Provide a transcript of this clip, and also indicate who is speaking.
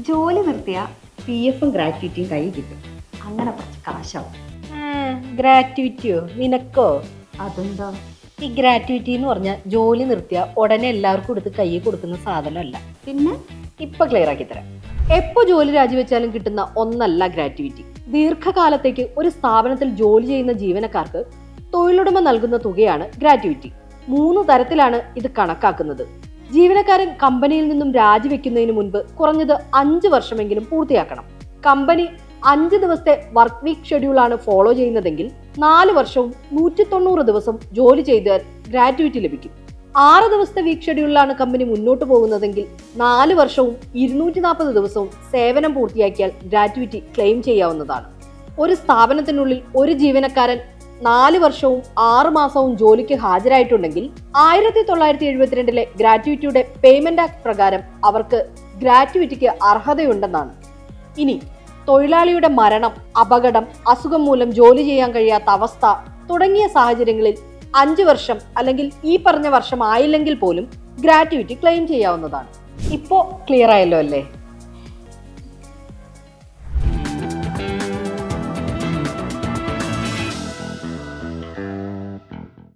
Speaker 1: ജോലി നിർത്തിയ PF ഗ്രാറ്റുവിറ്റിയും കൈ കിട്ടും. അങ്ങനെ കുറച്ച് കാശാവും.
Speaker 2: ഗ്രാറ്റുവിറ്റിയോ? നിനക്കോ?
Speaker 1: അതെന്താ?
Speaker 2: ഈ ഗ്രാറ്റുവിറ്റി എന്ന് പറഞ്ഞാൽ ജോലി നിർത്തിയ ഉടനെ എല്ലാവർക്കും എടുത്ത് കൈ കൊടുക്കുന്ന സാധനമല്ല.
Speaker 1: പിന്നെ
Speaker 2: ഇപ്പൊ ക്ലിയർ ആക്കി തരാം. എപ്പോ ജോലി രാജിവെച്ചാലും കിട്ടുന്ന ഒന്നല്ല ഗ്രാറ്റുവിറ്റി. ദീർഘകാലത്തേക്ക് ഒരു സ്ഥാപനത്തിൽ ജോലി ചെയ്യുന്ന ജീവനക്കാർക്ക് തൊഴിലുടമ നൽകുന്ന തുകയാണ് ഗ്രാറ്റുവിറ്റി. 3 തരത്തിലാണ് ഇത് കണക്കാക്കുന്നത്. ജീവനക്കാരൻ കമ്പനിയിൽ നിന്നും രാജിവെക്കുന്നതിന് മുൻപ് കുറഞ്ഞത് 5 വർഷമെങ്കിലും പൂർത്തിയാക്കണം. കമ്പനി 5 ദിവസത്തെ വർക്ക് വീക്ക് ഷെഡ്യൂളാണ് ഫോളോ ചെയ്യുന്നതെങ്കിൽ 4 വർഷവും 190 ദിവസം ജോലി ചെയ്താൽ ഗ്രാറ്റുവിറ്റി ലഭിക്കും. 6 ദിവസത്തെ വീക്ക് ഷെഡ്യൂളിലാണ് കമ്പനി മുന്നോട്ട് പോകുന്നതെങ്കിൽ 4 വർഷവും 240 ദിവസവും സേവനം പൂർത്തിയാക്കിയാൽ ഗ്രാറ്റുവിറ്റി ക്ലെയിം ചെയ്യാവുന്നതാണ്. ഒരു സ്ഥാപനത്തിനുള്ളിൽ ഒരു ജീവനക്കാരൻ 4 വർഷവും 6 മാസവും ജോലിക്ക് ഹാജരായിട്ടുണ്ടെങ്കിൽ 1972 ഗ്രാറ്റുവിറ്റിയുടെ പേയ്മെന്റ് ആക്ട് പ്രകാരം അവർക്ക് ഗ്രാറ്റുവിറ്റിക്ക് അർഹതയുണ്ടെന്നാണ്. ഇനി തൊഴിലാളിയുടെ മരണം, അപകടം, അസുഖം മൂലം ജോലി ചെയ്യാൻ കഴിയാത്ത അവസ്ഥ തുടങ്ങിയ സാഹചര്യങ്ങളിൽ 5 വർഷം അല്ലെങ്കിൽ ഈ പറഞ്ഞ വർഷം ആയില്ലെങ്കിൽ പോലും ഗ്രാറ്റുവിറ്റി ക്ലെയിം ചെയ്യാവുന്നതാണ്. ഇപ്പോ ക്ലിയർ ആയല്ലോ അല്ലേ?